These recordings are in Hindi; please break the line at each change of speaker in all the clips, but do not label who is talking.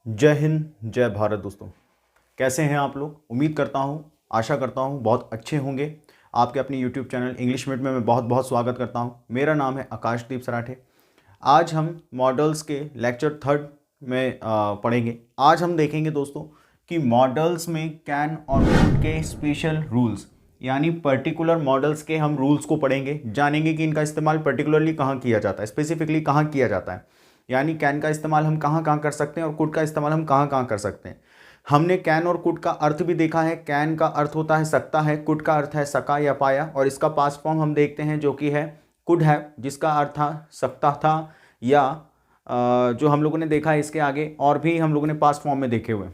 जय हिंद, जय भारत दोस्तों। कैसे हैं आप लोग? उम्मीद करता हूं, आशा करता हूं बहुत अच्छे होंगे। आपके अपने YouTube चैनल इंग्लिश मीट में मैं बहुत बहुत स्वागत करता हूं। मेरा नाम है आकाशदीप सराठे। आज हम मॉडल्स के लेक्चर 3 में पढ़ेंगे। आज हम देखेंगे दोस्तों कि मॉडल्स में कैन और कुड के स्पेशल रूल्स, यानी पर्टिकुलर मॉडल्स के हम रूल्स को पढ़ेंगे, जानेंगे कि इनका इस्तेमाल पर्टिकुलरली कहाँ किया जाता है, स्पेसिफिकली कहाँ किया जाता है। यानी कैन का इस्तेमाल हम कहाँ कहाँ कर सकते हैं और कुड का इस्तेमाल हम कहाँ कहाँ कर सकते हैं। हमने कैन और कुड का अर्थ भी देखा है। कैन का अर्थ होता है सकता है, कुड का अर्थ है सका या पाया, और इसका पास्ट फॉर्म हम देखते हैं जो कि है कुड है, जिसका अर्थ था सकता था, या जो हम लोगों ने देखा है इसके आगे और भी हम लोगों ने पास्ट फॉर्म में देखे हुए।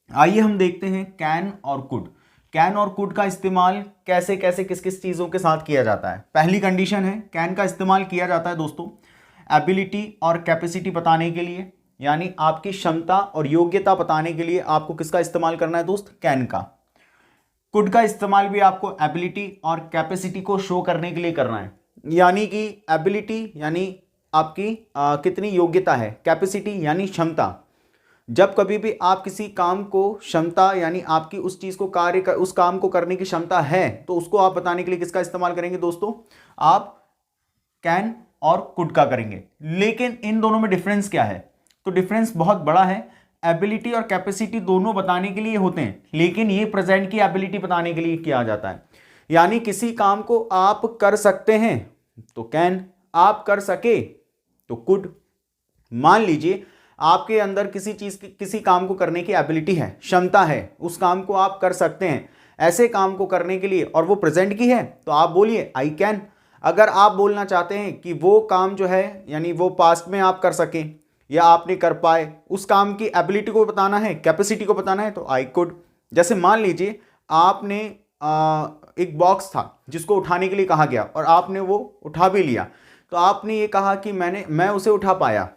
आइए हम देखते हैं कैन और कुड। कैन और कुड का इस्तेमाल कैसे कैसे किस किस चीज़ों के साथ किया जाता है। पहली कंडीशन है, कैन का इस्तेमाल किया जाता है दोस्तों एबिलिटी और कैपेसिटी बताने के लिए, यानी आपकी क्षमता और योग्यता बताने के लिए आपको किसका इस्तेमाल करना है दोस्त? कैन का। कुड का इस्तेमाल भी आपको एबिलिटी और कैपेसिटी को शो करने के लिए करना है, यानी कि एबिलिटी यानी आपकी कितनी योग्यता है, कैपेसिटी यानी क्षमता। जब कभी भी आप किसी काम को क्षमता यानी आपकी उस चीज़ को उस काम को करने की क्षमता है, तो उसको आप बताने के लिए किसका इस्तेमाल करेंगे दोस्तों? आप कैन और कुड का करेंगे। लेकिन इन दोनों में डिफरेंस क्या है? तो डिफरेंस बहुत बड़ा है। एबिलिटी और कैपेसिटी दोनों बताने के लिए होते हैं, लेकिन ये प्रेजेंट की एबिलिटी बताने के लिए किया जाता है। यानी किसी काम को आप कर सकते हैं तो कैन, आप कर सके तो कुड। मान लीजिए आपके अंदर किसी काम को करने की एबिलिटी है, क्षमता है, उस काम को आप कर सकते हैं ऐसे काम को करने के लिए, और वो प्रेजेंट की है, तो आप बोलिए आई कैन। अगर आप बोलना चाहते हैं कि वो काम जो है यानी वो पास्ट में आप कर सकें या आपने कर पाए, उस काम की एबिलिटी को बताना है, कैपेसिटी को बताना है, तो आई कुड। जैसे मान लीजिए आपने एक बॉक्स था जिसको उठाने के लिए कहा गया और आपने वो उठा भी लिया, तो आपने ये कहा कि मैं उसे उठा पाया,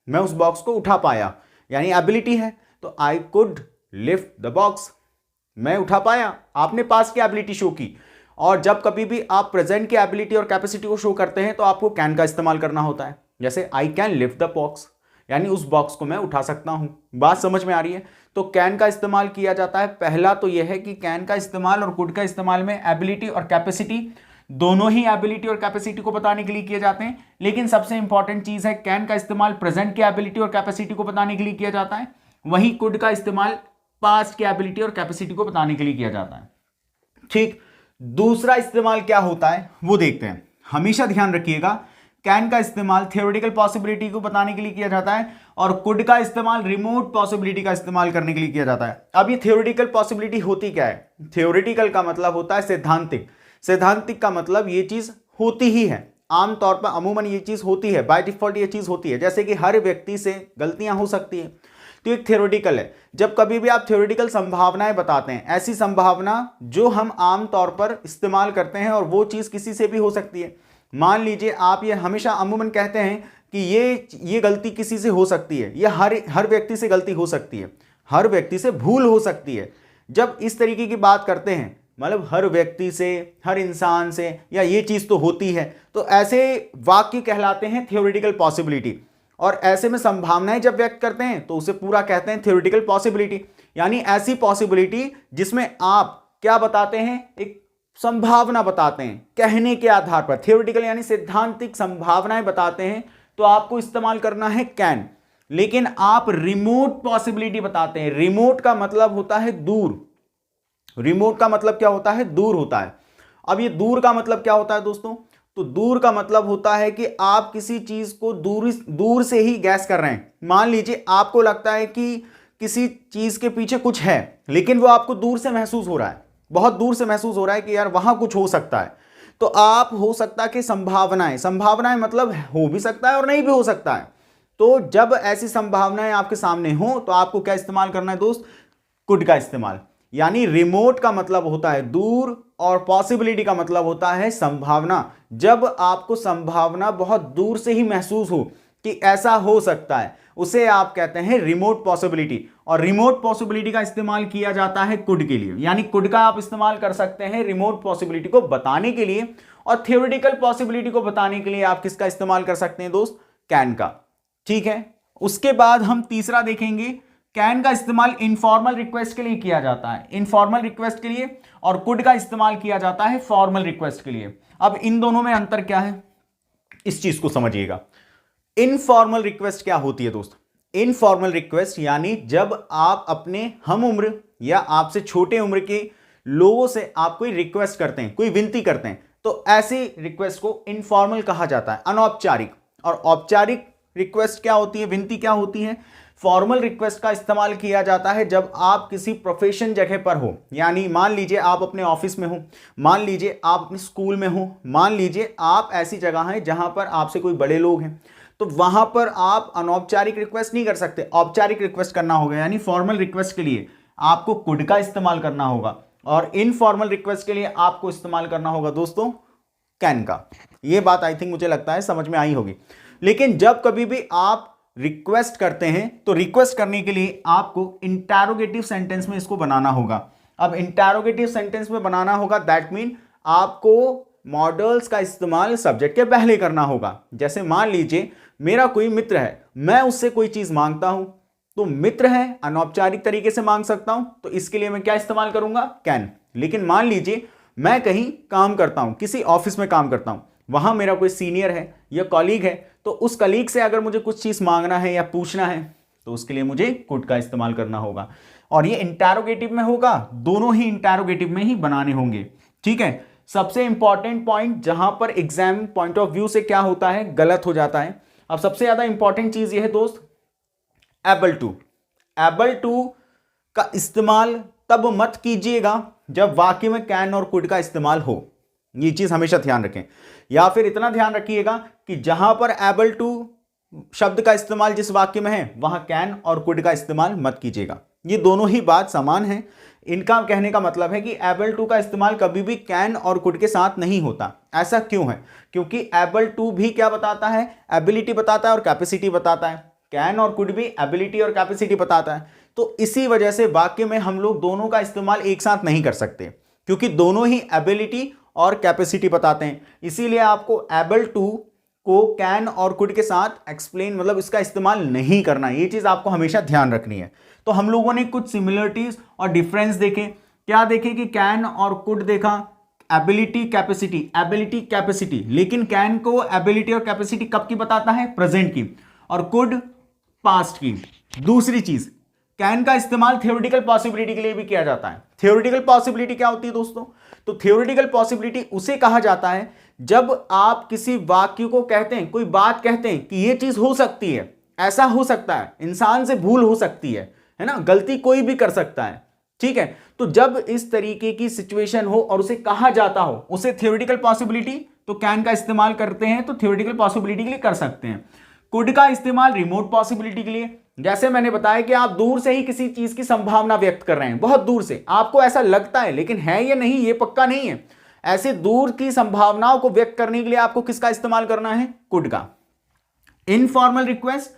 मैं उस बॉक्स को उठा पाया, यानी एबिलिटी है, तो I could lift the box. मैं उठा पाया, आपने पास की एबिलिटी शो की। और जब कभी भी आप प्रेजेंट की एबिलिटी और कैपेसिटी को शो करते हैं तो आपको कैन का इस्तेमाल करना होता है। जैसे I can lift the box, यानी उस बॉक्स को मैं उठा सकता हूं। बात समझ में आ रही है? तो कैन का इस्तेमाल किया जाता है। पहला तो यह है कि कैन का इस्तेमाल और कुड का इस्तेमाल में एबिलिटी और कैपेसिटी, दोनों ही एबिलिटी और कैपेसिटी को बताने के लिए किए जाते हैं। लेकिन सबसे इंपॉर्टेंट चीज है, कैन का इस्तेमाल प्रेजेंट की एबिलिटी और कैपेसिटी को बताने के लिए किया जाता है, वहीं कुड का इस्तेमाल पास्ट की एबिलिटी और कैपेसिटी को बताने के लिए किया जाता है। ठीक, दूसरा इस्तेमाल क्या होता है वो देखते हैं। हमेशा ध्यान रखिएगा, कैन का इस्तेमाल थियोरेटिकल पॉसिबिलिटी को बताने के लिए किया जाता है और कुड का इस्तेमाल रिमोट पॉसिबिलिटी का इस्तेमाल करने के लिए किया जाता है। अब ये थियोरेटिकल पॉसिबिलिटी होती क्या है? थियोरेटिकल का मतलब होता है सैद्धांतिक। सैद्धांतिक का मतलब ये चीज होती ही है, आमतौर पर अमूमन ये चीज होती है, बाय डिफॉल्ट ये चीज होती है। जैसे कि हर व्यक्ति से गलतियां हो सकती है, तो एक थ्योरेटिकल है। जब कभी भी आप थ्योरेटिकल संभावनाएं बताते हैं, ऐसी संभावना जो हम आम तौर पर इस्तेमाल करते हैं, और वो चीज किसी से भी हो सकती है। मान लीजिए आप ये हमेशा अमूमन कहते हैं कि ये गलती किसी से हो सकती है, ये हर व्यक्ति से गलती हो सकती है, हर व्यक्ति से भूल हो सकती है। जब इस तरीके की बात करते हैं, मतलब हर व्यक्ति से, हर इंसान से, या ये चीज तो होती है, तो ऐसे वाक्य कहलाते हैं थ्योरेटिकल पॉसिबिलिटी। और ऐसे में संभावनाएं जब व्यक्त करते हैं तो उसे पूरा कहते हैं थ्योरेटिकल पॉसिबिलिटी, यानी ऐसी पॉसिबिलिटी जिसमें आप क्या बताते हैं? एक संभावना बताते हैं कहने के आधार पर। थ्योरेटिकल यानी सैद्धांतिक संभावनाएं बताते हैं, तो आपको इस्तेमाल करना है कैन। लेकिन आप रिमोट पॉसिबिलिटी बताते हैं। रिमोट का मतलब होता है दूर। रिमोट का मतलब क्या होता है? दूर होता है। अब ये दूर का मतलब क्या होता है दोस्तों? तो दूर का मतलब होता है कि आप किसी चीज को दूर से ही गैस कर रहे हैं। मान लीजिए आपको लगता है कि किसी चीज के पीछे कुछ है, लेकिन वो आपको दूर से महसूस हो रहा है, बहुत दूर से महसूस हो रहा है कि यार वहां कुछ हो सकता है। तो आप हो सकता है कि संभावनाएं मतलब हो भी सकता है और नहीं भी हो सकता है। तो जब ऐसी संभावनाएं आपके सामने हो तो आपको क्या इस्तेमाल करना है दोस्त? कुड का इस्तेमाल। यानी रिमोट का मतलब होता है दूर और पॉसिबिलिटी का मतलब होता है संभावना। जब आपको संभावना बहुत दूर से ही महसूस हो कि ऐसा हो सकता है, उसे आप कहते हैं रिमोट पॉसिबिलिटी। और रिमोट पॉसिबिलिटी का इस्तेमाल किया जाता है कुड के लिए, यानी कुड का आप इस्तेमाल कर सकते हैं रिमोट पॉसिबिलिटी को बताने के लिए, और थियोरेटिकल पॉसिबिलिटी को बताने के लिए आप किसका इस्तेमाल कर सकते हैं दोस्त? कैन का। ठीक है, उसके बाद हम तीसरा देखेंगे कैन का इस्तेमाल इनफॉर्मल रिक्वेस्ट के लिए किया जाता है, इनफॉर्मल रिक्वेस्ट के लिए, और कुड का इस्तेमाल किया जाता है फॉर्मल रिक्वेस्ट के लिए। अब इन दोनों में अंतर क्या है, इस चीज को समझिएगा। इनफॉर्मल रिक्वेस्ट क्या होती है दोस्त? इनफॉर्मल रिक्वेस्ट यानी जब आप अपने हम उम्र या आपसे छोटे उम्र के लोगों से आप कोई रिक्वेस्ट करते हैं, कोई विनती करते हैं, तो ऐसी रिक्वेस्ट को इनफॉर्मल कहा जाता है, अनौपचारिक। और औपचारिक रिक्वेस्ट क्या होती है, विनती क्या होती है? फॉर्मल रिक्वेस्ट का इस्तेमाल किया जाता है जब आप किसी प्रोफेशन जगह पर हो, यानी मान लीजिए आप अपने ऑफिस में हो, मान लीजिए आप अपने स्कूल में हो, मान लीजिए आप ऐसी जगह हैं जहां पर आपसे कोई बड़े लोग हैं, तो वहां पर आप अनौपचारिक रिक्वेस्ट नहीं कर सकते, औपचारिक रिक्वेस्ट करना होगा। यानी फॉर्मल रिक्वेस्ट के लिए आपको कुड का इस्तेमाल करना होगा और इनफॉर्मल रिक्वेस्ट के लिए आपको इस्तेमाल करना होगा दोस्तों कैन का। यह बात आई थिंक मुझे लगता है समझ में आई होगी। लेकिन जब कभी भी आप रिक्वेस्ट करते हैं तो रिक्वेस्ट करने के लिए आपको इंटरोगेटिव सेंटेंस में इसको बनाना होगा। अब इंटरोगेटिव सेंटेंस में बनाना होगा, दैट मीन आपको मॉडल्स का इस्तेमाल सब्जेक्ट के पहले करना होगा। जैसे मान लीजिए मेरा कोई मित्र है, मैं उससे कोई चीज मांगता हूं, तो मित्र है, अनौपचारिक तरीके से मांग सकता हूं, तो इसके लिए मैं क्या इस्तेमाल करूंगा? कैन। लेकिन मान लीजिए मैं कहीं काम करता हूं, किसी ऑफिस में काम करता हूं, वहां मेरा कोई सीनियर है या कॉलीग है, तो उस कलीग से अगर मुझे कुछ चीज मांगना है या पूछना है तो उसके लिए मुझे कुड का इस्तेमाल करना होगा। और ये इंटरोगेटिव में होगा, दोनों ही इंटरोगेटिव में ही बनाने होंगे। ठीक है, सबसे इंपॉर्टेंट पॉइंट जहां पर एग्जाम पॉइंट ऑफ व्यू से क्या होता है, गलत हो जाता है। अब सबसे ज्यादा इंपॉर्टेंट चीज यह है दोस्त, एबल टू। एबल टू का इस्तेमाल तब मत कीजिएगा जब वाक्य में कैन और कुड का इस्तेमाल हो, ये चीज हमेशा ध्यान रखें। या फिर इतना ध्यान रखिएगा कि जहां पर एबल टू शब्द का इस्तेमाल जिस वाक्य में है वहां कैन और कुड का इस्तेमाल मत कीजिएगा। ये दोनों ही बात समान है। इनका कहने का मतलब है कि एबल टू का इस्तेमाल कभी भी कैन और कुड के साथ नहीं होता। ऐसा क्यों है? क्योंकि एबल टू भी क्या बताता है? एबिलिटी बताता है और कैपेसिटी बताता है। कैन और कुड भी एबिलिटी और कैपेसिटी बताता है। तो इसी वजह से वाक्य में हम लोग दोनों का इस्तेमाल एक साथ नहीं कर सकते, क्योंकि दोनों ही एबिलिटी और कैपेसिटी बताते हैं। इसीलिए आपको एबल टू को कैन और कुड के साथ एक्सप्लेन, मतलब इसका इस्तेमाल नहीं करना है। ये चीज आपको हमेशा ध्यान रखनी है। तो हम लोगों ने कुछ सिमिलरिटीज और डिफरेंस देखे। क्या देखे कि कैन और कुड देखा, एबिलिटी कैपेसिटी, एबिलिटी कैपेसिटी। लेकिन कैन को एबिलिटी और कैपेसिटी कब की बताता है? प्रेजेंट की, और कुड पास्ट की। दूसरी चीज, कैन का इस्तेमाल थ्योरेटिकल पॉसिबिलिटी के लिए भी किया जाता है। थ्योरेटिकल पॉसिबिलिटी क्या होती है दोस्तों? तो थ्योरेटिकल पॉसिबिलिटी उसे कहा जाता है जब आप किसी वाक्य को कहते हैं, कोई बात कहते हैं कि यह चीज हो सकती है, ऐसा हो सकता है, इंसान से भूल हो सकती है ना, गलती कोई भी कर सकता है। ठीक है, तो जब इस तरीके की सिचुएशन हो और उसे कहा जाता हो, उसे थ्योरेटिकल पॉसिबिलिटी, तो कैन का इस्तेमाल करते हैं तो थ्योरेटिकल पॉसिबिलिटी के लिए कर सकते हैं। कुड का इस्तेमाल रिमोट पॉसिबिलिटी के लिए, जैसे मैंने बताया कि आप दूर से ही किसी चीज की संभावना व्यक्त कर रहे हैं, बहुत दूर से, आपको ऐसा लगता है लेकिन है या नहीं ये पक्का नहीं है। ऐसे दूर की संभावनाओं को व्यक्त करने के लिए आपको किसका इस्तेमाल करना है? कुड का। इनफॉर्मल रिक्वेस्ट,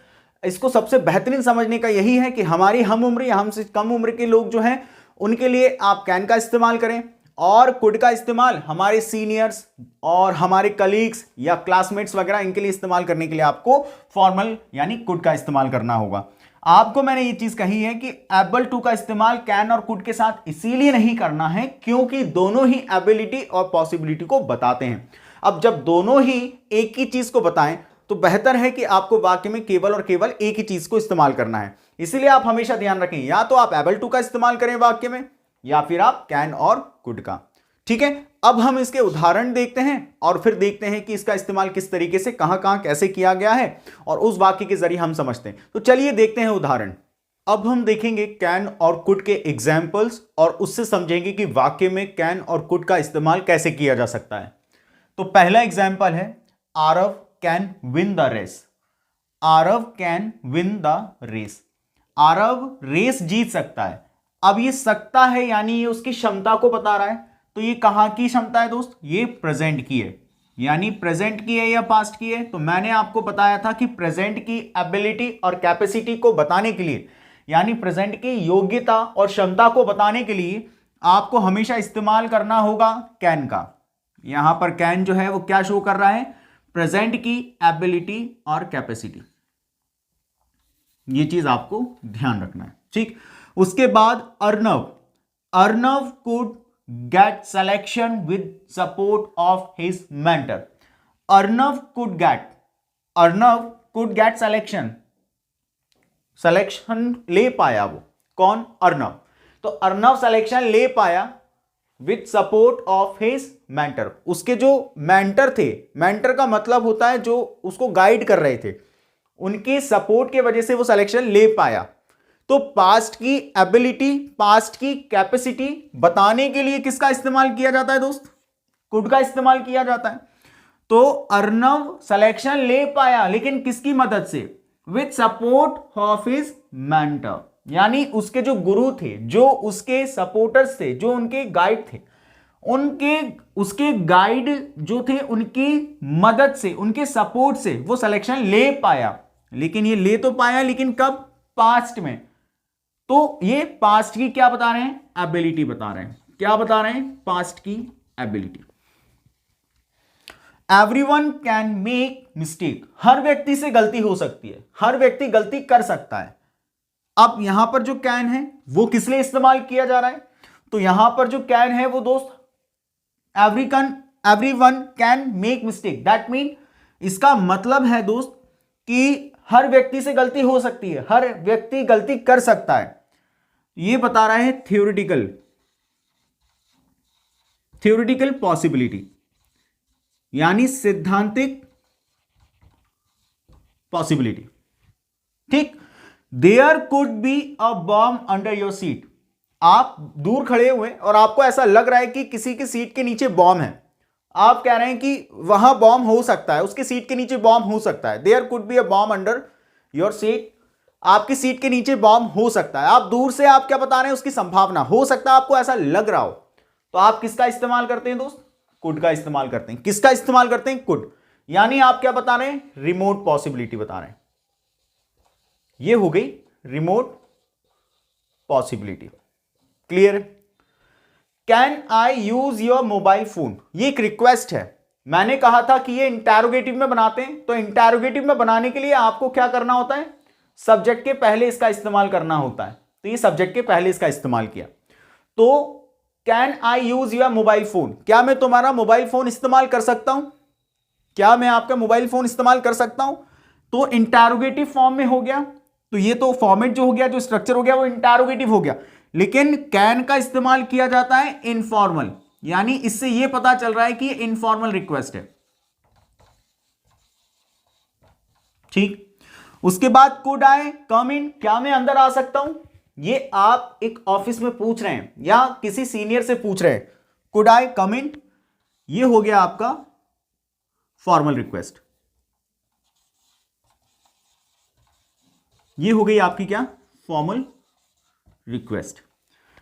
इसको सबसे बेहतरीन समझने का यही है कि हमारी हम उम्र या हमसे कम उम्र के लोग जो हैं उनके लिए आप कैन का इस्तेमाल करें, और कुड का इस्तेमाल हमारे सीनियर्स और हमारे कलीग्स या क्लासमेट्स वगैरह इनके लिए इस्तेमाल करने के लिए आपको फॉर्मल यानी कुड का इस्तेमाल करना होगा। आपको मैंने ये चीज कही है कि एबल टू का इस्तेमाल कैन और कुड के साथ इसीलिए नहीं करना है क्योंकि दोनों ही एबिलिटी और पॉसिबिलिटी को बताते हैं। अब जब दोनों ही एक ही चीज को बताएं तो बेहतर है कि आपको वाक्य में केवल और केवल एक ही चीज को इस्तेमाल करना है। इसीलिए आप हमेशा ध्यान रखें, या तो आप एबल टू का इस्तेमाल करें वाक्य में, या फिर आप कैन और कुड का। ठीक है, अब हम इसके उदाहरण देखते हैं और फिर देखते हैं कि इसका इस्तेमाल किस तरीके से कहां कहां कैसे किया गया है और उस वाक्य के जरिए हम समझते हैं। तो चलिए देखते हैं उदाहरण। अब हम देखेंगे कैन और कुड के एग्जाम्पल्स और उससे समझेंगे कि वाक्य में कैन और कुड का इस्तेमाल कैसे किया जा सकता है। तो पहला एग्जाम्पल है, Aarav can win the race. Aarav can win the race. Aarav race जीत सकता है। अब ये सकता है यानी ये उसकी क्षमता को बता रहा है। तो ये कहां की क्षमता है दोस्त? ये प्रेजेंट की है, यानी प्रेजेंट की है या पास्ट की है। तो मैंने आपको बताया था कि प्रेजेंट की एबिलिटी और कैपेसिटी को बताने के लिए, यानी प्रेजेंट की योग्यता और क्षमता को बताने के लिए आपको हमेशा इस्तेमाल करना होगा कैन का। यहां पर कैन जो है वो क्या शो कर रहा है? प्रेजेंट की एबिलिटी और कैपेसिटी। ये चीज आपको ध्यान रखना है। ठीक। उसके बाद Arnav, Arnav could get selection with support of his mentor. Arnav could get selection, selection ले पाया वो, कौन? अर्नव। तो अर्नव सिलेक्शन ले पाया with support of his mentor, उसके जो मेंटर थे, मेंटर का मतलब होता है जो उसको गाइड कर रहे थे, उनके सपोर्ट के वजह से वो सिलेक्शन ले पाया। तो पास्ट की एबिलिटी, पास्ट की कैपेसिटी बताने के लिए किसका इस्तेमाल किया जाता है दोस्त? कुड का इस्तेमाल किया जाता है। तो अर्नव सिलेक्शन ले पाया, लेकिन किसकी मदद से? With support of his mentor, यानी उसके जो गुरु थे, जो उसके सपोर्टर्स थे, जो उनके गाइड थे, उसके गाइड जो थे उनकी मदद से, उनके सपोर्ट से वो सिलेक्शन ले पाया। लेकिन ये ले तो पाया, लेकिन कब? पास्ट में। तो ये पास्ट की क्या बता रहे हैं? एबिलिटी बता रहे हैं। क्या बता रहे हैं? पास्ट की ability. Everyone can make mistake, हर व्यक्ति से गलती हो सकती है, हर व्यक्ति गलती कर सकता है। अब यहां पर जो कैन है वो किस लिए इस्तेमाल किया जा रहा है? तो यहां पर जो कैन है वो दोस्त everyone can make mistake, that mean इसका मतलब है दोस्त कि हर व्यक्ति से गलती हो सकती है, हर व्यक्ति गलती कर सकता है। ये बता रहा है थ्योरेटिकल पॉसिबिलिटी, यानी सिद्धांतिक पॉसिबिलिटी। ठीक। There could be a bomb under your seat, आप दूर खड़े हुए और आपको ऐसा लग रहा है कि किसी की सीट के नीचे बॉम्ब है, आप कह रहे हैं कि वहां बॉम्ब हो सकता है, उसकी सीट के नीचे बॉम्ब हो सकता है। There could be a bomb under your seat, आपकी सीट के नीचे बॉम्ब हो सकता है। आप दूर से आप क्या बता रहे हैं? उसकी संभावना, हो सकता है आपको ऐसा लग रहा हो। तो आप किसका इस्तेमाल करते हैं दोस्त? कुड का इस्तेमाल करते हैं। किसका इस्तेमाल करते हैं? कुड। यानी आप क्या बता रहे हैं? रिमोट पॉसिबिलिटी बता रहे हैं। ये हो गई remote possibility. Clear? Can I use your mobile phone, ये एक रिक्वेस्ट है। मैंने कहा था कि ये इंटरोगेटिव में बनाते हैं, तो इंटरोगेटिव में बनाने के लिए आपको क्या करना होता है? सब्जेक्ट के पहले इसका इस्तेमाल करना होता है। तो ये सब्जेक्ट के पहले इसका इस्तेमाल किया। तो can I use your mobile phone, क्या मैं तुम्हारा मोबाइल फोन इस्तेमाल कर सकता हूं? क्या मैं आपका मोबाइल फोन इस्तेमाल कर सकता हूं? तो इंटरोगेटिव फॉर्म में हो गया। तो ये तो फॉर्मेट जो हो गया, जो स्ट्रक्चर हो गया, वो इंटरोगेटिव हो गया। लेकिन कैन का इस्तेमाल किया जाता है इनफॉर्मल, यानी इससे यह पता चल रहा है कि इनफॉर्मल रिक्वेस्ट है। ठीक। उसके बाद कुड आई कम इन, क्या मैं अंदर आ सकता हूं? ये आप एक ऑफिस में पूछ रहे हैं या किसी सीनियर से पूछ रहे हैं, कुड आई कम इन, ये हो गया आपका फॉर्मल रिक्वेस्ट। ये हो गई आपकी क्या? Formal request.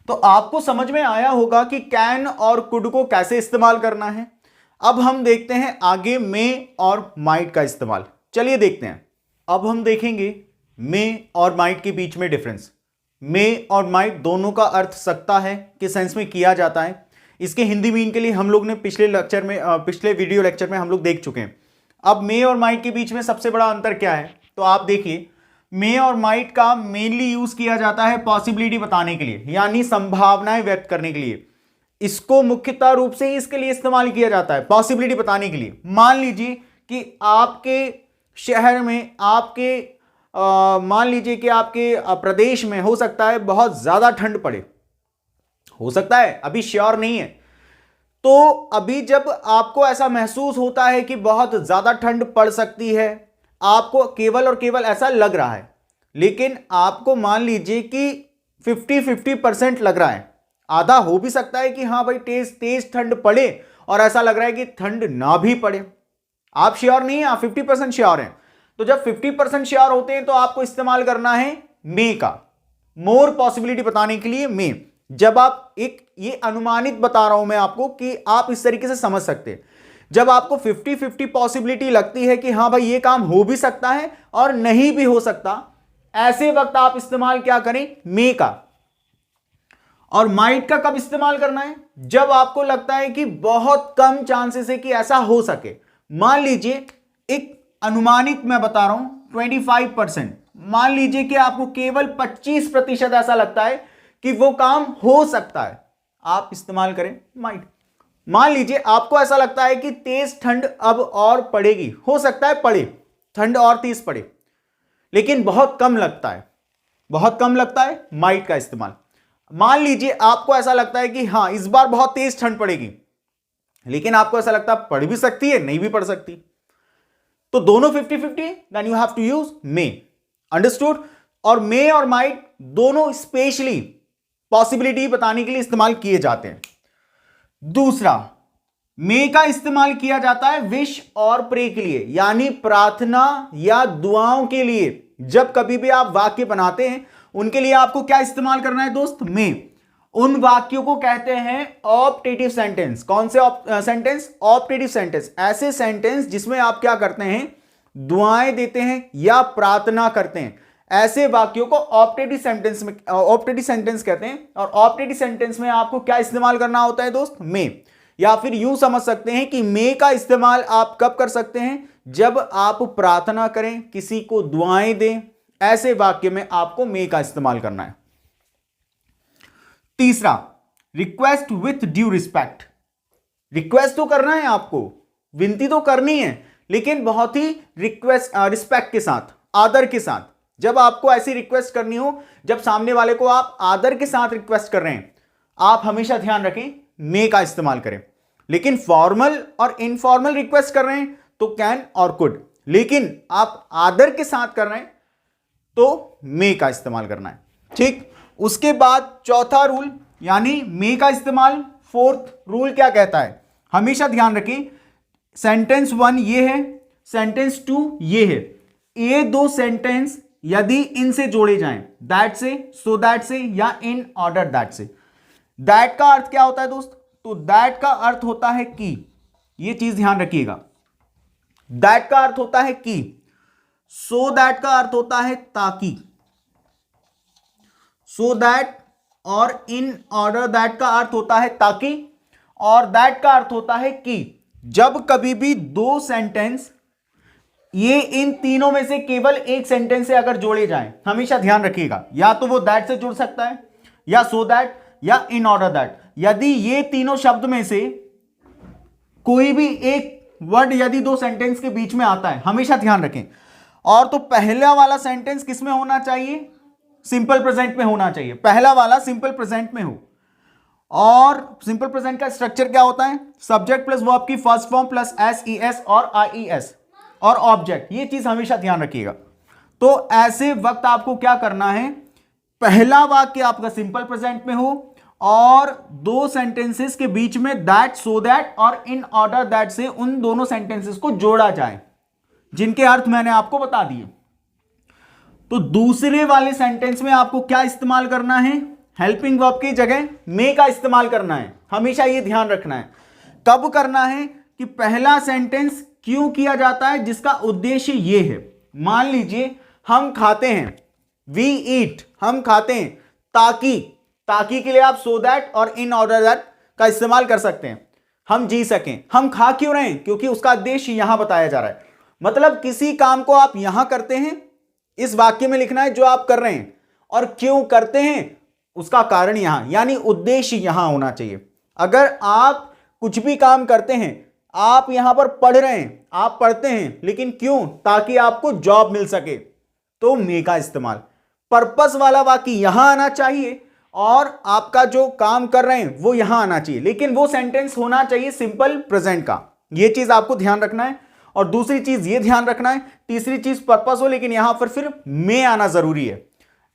तो आपको समझ में आया होगा कि कैन और कुड को कैसे इस्तेमाल करना है। अब हम देखते हैं आगे मे और माइट का इस्तेमाल। चलिए देखते हैं। अब हम देखेंगे मे और माइट के बीच में डिफरेंस। मे और माइट दोनों का अर्थ सकता है किस सेंस में किया जाता है, इसके हिंदी मीन के लिए हम लोग ने पिछले वीडियो लेक्चर में हम लोग देख चुके हैं। अब मे और माइट के बीच में सबसे बड़ा अंतर क्या है? तो आप देखिए, मे और माइट का मेनली यूज किया जाता है पॉसिबिलिटी बताने के लिए, यानी संभावनाएं व्यक्त करने के लिए। इसको मुख्यतः रूप से इसके लिए इस्तेमाल किया जाता है, पॉसिबिलिटी बताने के लिए। मान लीजिए कि आपके शहर में, मान लीजिए कि आपके प्रदेश में हो सकता है बहुत ज्यादा ठंड पड़े, हो सकता है, अभी श्योर नहीं है। तो अभी जब आपको ऐसा महसूस होता है कि बहुत ज्यादा ठंड पड़ सकती है, आपको केवल और केवल ऐसा लग रहा है, लेकिन आपको मान लीजिए कि 50-50% लग रहा है। आधा हो भी सकता है कि हाँ भाई तेज ठंड पड़े, और ऐसा लग रहा है कि ठंड ना भी पड़े। आप श्योर नहीं है, आप 50% श्योर हैं। तो जब 50% श्योर होते हैं तो आपको इस्तेमाल करना है मे का, मोर पॉसिबिलिटी बताने के लिए मे। जब आप ये अनुमानित बता रहा हूं मैं आपको कि आप इस तरीके से समझ सकते हैं। जब आपको 50-50 पॉसिबिलिटी लगती है कि हां भाई ये काम हो भी सकता है और नहीं भी हो सकता, ऐसे वक्त आप इस्तेमाल क्या करें? मे का। और माइट का कब इस्तेमाल करना है? जब आपको लगता है कि बहुत कम चांसेस है कि ऐसा हो सके। मान लीजिए एक अनुमानित मैं बता रहा हूं 25%, मान लीजिए कि आपको केवल 25% ऐसा लगता है कि वो काम हो सकता है, आप इस्तेमाल करें माइट। मान लीजिए आपको ऐसा लगता है कि तेज ठंड अब और पड़ेगी, हो सकता है पड़े, ठंड और तेज पड़े, लेकिन बहुत कम लगता है, बहुत कम लगता है, माइट का इस्तेमाल। मान लीजिए आपको ऐसा लगता है कि हां इस बार बहुत तेज ठंड पड़ेगी, लेकिन आपको ऐसा लगता है पड़ भी सकती है, नहीं भी पड़ सकती, तो दोनों 50-50, then you have to use may. Understood? और मे और माइट दोनों स्पेशली पॉसिबिलिटी बताने के लिए इस्तेमाल किए जाते हैं। दूसरा, मे का इस्तेमाल किया जाता है विश और प्रे के लिए, यानी प्रार्थना या दुआओं के लिए। जब कभी भी आप वाक्य बनाते हैं उनके लिए आपको क्या इस्तेमाल करना है दोस्त? मे। उन वाक्यों को कहते हैं ऑप्टेटिव सेंटेंस। कौन से सेंटेंस? Optative sentence. ऐसे सेंटेंस जिसमें आप क्या करते हैं? दुआएं देते हैं या प्रार्थना करते हैं। ऐसे वाक्यों को ऑप्टेटिव सेंटेंस कहते हैं। और ऑप्टेटिव सेंटेंस में आपको क्या इस्तेमाल करना होता है दोस्त? मे। या फिर यूं समझ सकते हैं कि मे का इस्तेमाल आप कब कर सकते हैं? जब आप प्रार्थना करें, किसी को दुआएं दें, ऐसे वाक्य में आपको मे का इस्तेमाल करना है। तीसरा, request with due respect. Request तो करना है आपको, विनती तो करनी है, लेकिन बहुत ही रिस्पेक्ट के साथ, आदर के साथ। जब आपको ऐसी रिक्वेस्ट करनी हो, जब सामने वाले को आप आदर के साथ रिक्वेस्ट कर रहे हैं, आप हमेशा ध्यान रखें मे का इस्तेमाल करें। लेकिन फॉर्मल और इनफॉर्मल रिक्वेस्ट कर रहे हैं तो कैन और कुड, लेकिन आप आदर के साथ कर रहे हैं तो मे का इस्तेमाल करना है। ठीक। उसके बाद चौथा रूल, यानी मे का इस्तेमाल, फोर्थ रूल क्या कहता है? हमेशा ध्यान रखें, सेंटेंस 1 ये है, सेंटेंस 2 ये है। ये दो सेंटेंस यदि इनसे जोड़े जाएं, दैट से, सो दैट से या इन ऑर्डर दैट से। दैट का अर्थ क्या होता है दोस्त? तो दैट का अर्थ होता है कि, ये चीज ध्यान रखिएगा, दैट का अर्थ होता है कि, सो दैट का अर्थ होता है ताकि, सो दैट और इन ऑर्डर दैट का अर्थ होता है ताकि, और दैट का अर्थ होता है कि। जब कभी भी दो सेंटेंस ये इन तीनों में से केवल एक सेंटेंस से अगर जोड़े जाएं, हमेशा ध्यान रखिएगा, या तो वो दैट से जुड़ सकता है, या सो दैट, या इन ऑर्डर दैट। यदि ये तीनों शब्द में से कोई भी एक वर्ड यदि दो सेंटेंस के बीच में आता है, हमेशा ध्यान रखें, और तो पहला वाला सेंटेंस किस में होना चाहिए? सिंपल प्रेजेंट में होना चाहिए। पहला वाला सिंपल प्रेजेंट में हो। और सिंपल प्रेजेंट का स्ट्रक्चर क्या होता है? सब्जेक्ट प्लस वर्ब की फर्स्ट फॉर्म प्लस एस और आईईएस और ऑब्जेक्ट। ये चीज हमेशा ध्यान रखिएगा। तो ऐसे वक्त आपको क्या करना है? पहला वाक्य आपका सिंपल प्रेजेंट में हो और दो सेंटेंसेस के बीच में दैट, सो दैट और इन ऑर्डर दैट से उन दोनों सेंटेंसेस को जोड़ा जाए, जिनके अर्थ मैंने आपको बता दिए। तो दूसरे वाले सेंटेंस में आपको क्या इस्तेमाल करना है? हेल्पिंग वर्ब की जगह मे का इस्तेमाल करना है। हमेशा ये ध्यान रखना है। कब करना है? कि पहला सेंटेंस क्यों किया जाता है, जिसका उद्देश्य ये है। मान लीजिए हम खाते हैं, वी ईट, हम खाते हैं ताकि के लिए आप सो दैट और इन ऑर्डर दैट का इस्तेमाल कर सकते हैं, हम जी सकें। हम खा क्यों रहे हैं? क्योंकि उसका उद्देश्य यहां बताया जा रहा है। मतलब किसी काम को आप यहां करते हैं, इस वाक्य में लिखना है जो आप कर रहे हैं, और क्यों करते हैं उसका कारण यहां, यानी उद्देश्य यहां होना चाहिए। अगर आप कुछ भी काम करते हैं, आप यहां पर पढ़ रहे हैं, आप पढ़ते हैं, लेकिन क्यों? ताकि आपको जॉब मिल सके, तो मे का इस्तेमाल। पर्पस वाला वाक्य यहां आना चाहिए और आपका जो काम कर रहे हैं वो यहां आना चाहिए, लेकिन वो सेंटेंस होना चाहिए सिंपल प्रेजेंट का। ये चीज आपको ध्यान रखना है। और दूसरी चीज ये ध्यान रखना है, तीसरी चीज पर्पस हो, लेकिन यहां पर फिर मे आना जरूरी है।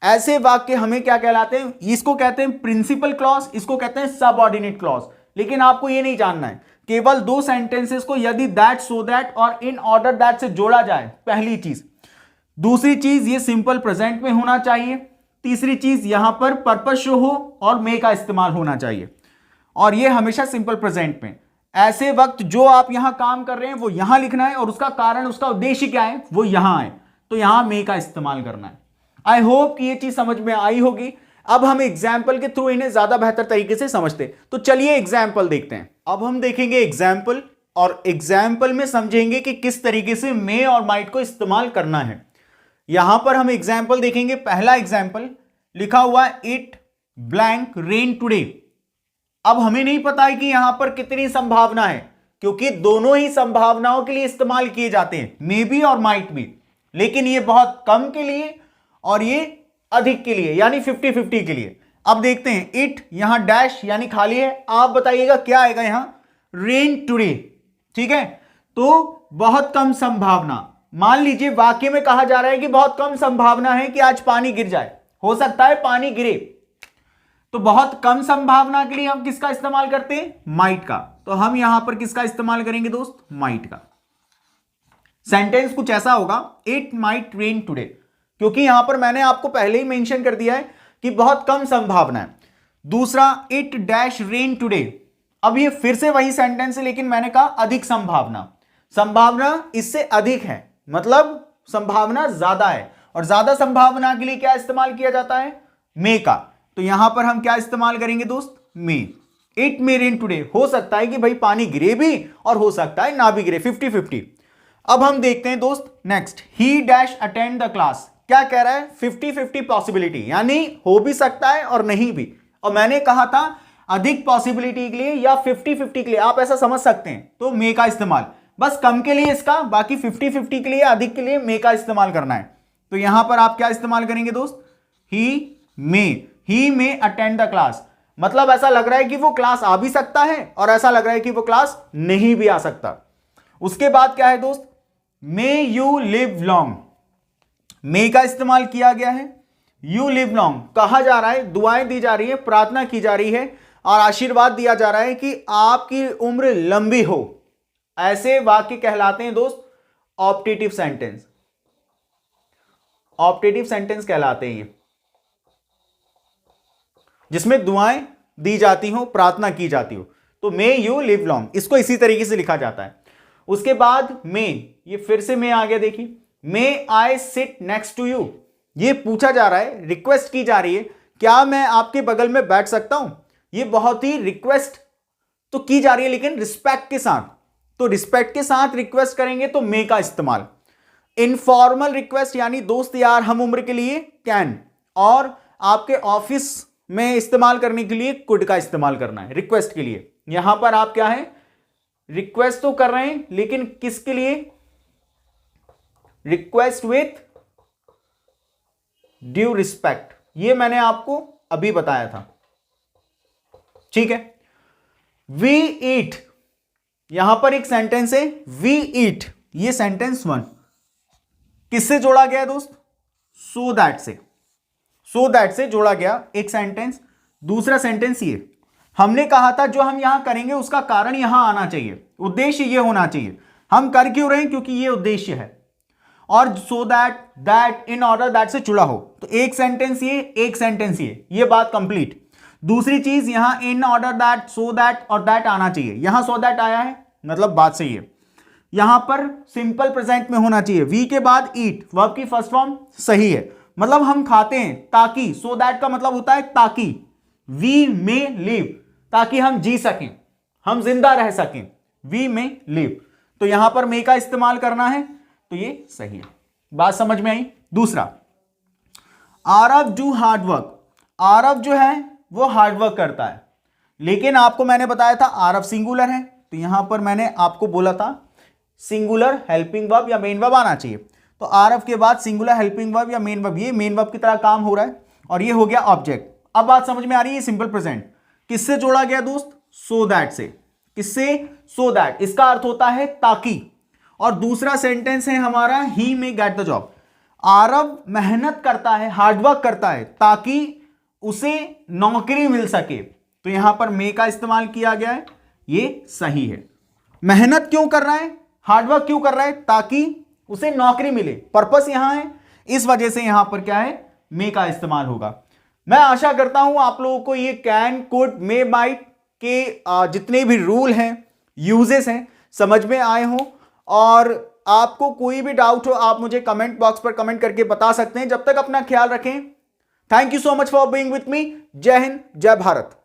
ऐसे वाक्य हमें क्या कहलाते हैं? इसको कहते हैं प्रिंसिपल क्लॉज, इसको कहते हैं सबऑर्डिनेट क्लॉज। लेकिन आपको ये नहीं जानना है, केवल दो सेंटेंसेस को यदि दैट, सो दैट और इन ऑर्डर दैट से जोड़ा जाए, पहली चीज। दूसरी चीज, ये सिंपल प्रेजेंट में होना चाहिए। तीसरी चीज, यहां पर पर्पस शो हो और मे का इस्तेमाल होना चाहिए, और ये हमेशा सिंपल प्रेजेंट में। ऐसे वक्त जो आप यहां काम कर रहे हैं वो यहां लिखना है, और उसका कारण, उसका उद्देश्य क्या है, वो यहां है, तो यहां मे का इस्तेमाल करना है। आई होप कि ये चीज समझ में आई होगी। अब हम एग्जाम्पल के थ्रू इन्हें ज्यादा बेहतर तरीके से समझते, तो चलिए एग्जाम्पल देखते हैं। अब हम देखेंगे एग्जाम्पल, और एग्जाम्पल में समझेंगे कि किस तरीके से मे और माइट को इस्तेमाल करना है। यहां पर हम एग्जाम्पल देखेंगे। पहला एग्जाम्पल लिखा हुआ है इट ब्लैंक रेन टुडे। अब हमें नहीं पता है कि यहां पर कितनी संभावना है, क्योंकि दोनों ही संभावनाओं के लिए इस्तेमाल किए जाते हैं, मे बी और माइट भी, लेकिन ये बहुत कम के लिए और ये अधिक के लिए, यानी 50-50 के लिए। अब देखते हैं, इट यहां डैश यानी खाली है, आप बताइएगा क्या आएगा यहां, रेन टुडे। ठीक है, तो बहुत कम संभावना, मान लीजिए वाक्य में कहा जा रहा है कि बहुत कम संभावना है कि आज पानी गिर जाए, हो सकता है पानी गिरे, तो बहुत कम संभावना के लिए हम किसका इस्तेमाल करते हैं, माइट का। तो हम यहां पर किसका इस्तेमाल करेंगे दोस्त, माइट का। सेंटेंस कुछ ऐसा होगा, इट माइट रेन टुडे, क्योंकि यहां पर मैंने आपको पहले ही मेंशन कर दिया है कि बहुत कम संभावना है। दूसरा, इट डैश रेन टुडे, अब ये फिर से वही सेंटेंस है, लेकिन मैंने कहा अधिक संभावना, संभावना इससे अधिक है, मतलब संभावना ज्यादा है, और ज्यादा संभावना के लिए क्या इस्तेमाल किया जाता है, मे का। तो यहां पर हम क्या इस्तेमाल करेंगे दोस्त, मे। इट मे रेन टुडे, हो सकता है कि भाई पानी गिरे भी और हो सकता है ना भी गिरे, 50-50। अब हम देखते हैं दोस्त next, he dash attend the class, क्या कह रहा है, 50-50 पॉसिबिलिटी, यानी हो भी सकता है और नहीं भी। और मैंने कहा था अधिक पॉसिबिलिटी के लिए या 50-50 के लिए आप ऐसा समझ सकते हैं, तो मे का इस्तेमाल, बस कम के लिए इसका, बाकी 50-50 के लिए, अधिक के लिए मे का इस्तेमाल करना है। तो यहां पर आप क्या इस्तेमाल करेंगे दोस्त, ही मे अटेंड द क्लास, मतलब ऐसा लग रहा है कि वो क्लास आ भी सकता है और ऐसा लग रहा है कि वो क्लास नहीं भी आ सकता। उसके बाद क्या है दोस्त, मे यू लिव लॉन्ग, मे का इस्तेमाल किया गया है, यू लिव लॉन्ग कहा जा रहा है, दुआएं दी जा रही है, प्रार्थना की जा रही है और आशीर्वाद दिया जा रहा है कि आपकी उम्र लंबी हो। ऐसे वाक्य कहलाते हैं दोस्त ऑप्टेटिव सेंटेंस, ऑप्टेटिव सेंटेंस कहलाते हैं ये, जिसमें दुआएं दी जाती हो, प्रार्थना की जाती हो। तो मे यू लिव लॉन्ग, इसको इसी तरीके से लिखा जाता है। उसके बाद मे, ये फिर से मे आ गया, देखिए, may I sit next to you, ये पूछा जा रहा है, रिक्वेस्ट की जा रही है, क्या मैं आपके बगल में बैठ सकता हूं। ये बहुत ही रिक्वेस्ट तो की जा रही है, लेकिन रिस्पेक्ट के साथ, तो रिस्पेक्ट के साथ रिक्वेस्ट करेंगे तो मे का इस्तेमाल। इनफॉर्मल रिक्वेस्ट यानी दोस्त यार हम उम्र के लिए कैन, और आपके ऑफिस में इस्तेमाल करने के लिए कुड का इस्तेमाल करना है रिक्वेस्ट के लिए। यहां पर आप क्या है, रिक्वेस्ट तो कर रहे हैं, लेकिन किसके लिए, रिक्वेस्ट विथ ड्यू रिस्पेक्ट, ये मैंने आपको अभी बताया था। ठीक है, वी ईट, यहां पर एक सेंटेंस है वी ईट, ये सेंटेंस 1 किससे जोड़ा गया है दोस्त, सो दैट से, सो दैट से जोड़ा गया एक सेंटेंस। दूसरा सेंटेंस ये, हमने कहा था जो हम यहां करेंगे उसका कारण यहां आना चाहिए, उद्देश्य ये होना चाहिए, हम कर क्यों रहे हैं, क्योंकि ये उद्देश्य है। और so that, that, in order, that से जुड़ा हो, तो एक सेंटेंस ये, एक सेंटेंस ये बात कंप्लीट। दूसरी चीज यहां in order that, so that और दैट आना चाहिए, यहां सो दैट आया है मतलब बात सही है। यहां पर सिंपल प्रेजेंट में होना चाहिए, वी के बाद ईट, वर्ब की फर्स्ट फॉर्म सही है, मतलब हम खाते हैं ताकि, सो दैट का मतलब होता है ताकि, वी में लिव, ताकि हम जी सकें, हम जिंदा रह सकें, वी में लिव, तो यहां पर मे का इस्तेमाल करना है, तो ये सही है। बात समझ में आई। दूसरा, Aarav do hard work, Aarav जो है वो हार्ड वर्क करता है, लेकिन आपको मैंने बताया था आरव सिंगुलर है, तो यहां पर मैंने आपको बोला था सिंगुलर हेल्पिंग वर्ब या मेन वर्ब आना चाहिए, तो आरव के बाद सिंगुलर हेल्पिंग वर्ब या मेन वर्ब, ये मेन वर्ब की तरह काम हो रहा है, और ये हो गया ऑब्जेक्ट। अब बात समझ में आ रही है, सिंपल प्रेजेंट किससे जोड़ा गया दोस्त, सो दैट से, किससे, सो दैट, इसका अर्थ होता है ताकि। और दूसरा सेंटेंस है हमारा ही may get the job, Aarav मेहनत करता है, हार्डवर्क करता है ताकि उसे नौकरी मिल सके, तो यहां पर मे का इस्तेमाल किया गया है, ये सही है। मेहनत क्यों कर रहा है, हार्डवर्क क्यों कर रहा है, ताकि उसे नौकरी मिले, पर्पस यहां है, इस वजह से यहां पर क्या है, मे का इस्तेमाल होगा। मैं आशा करता हूं आप लोगों को ये कैन, कुड, मे, माइट के जितने भी रूल हैं, यूजेस हैं, समझ में आए हों, और आपको कोई भी डाउट हो आप मुझे कमेंट बॉक्स पर कमेंट करके बता सकते हैं। जब तक अपना ख्याल रखें। Thank you so much for being with me. जय हिंद, जय भारत।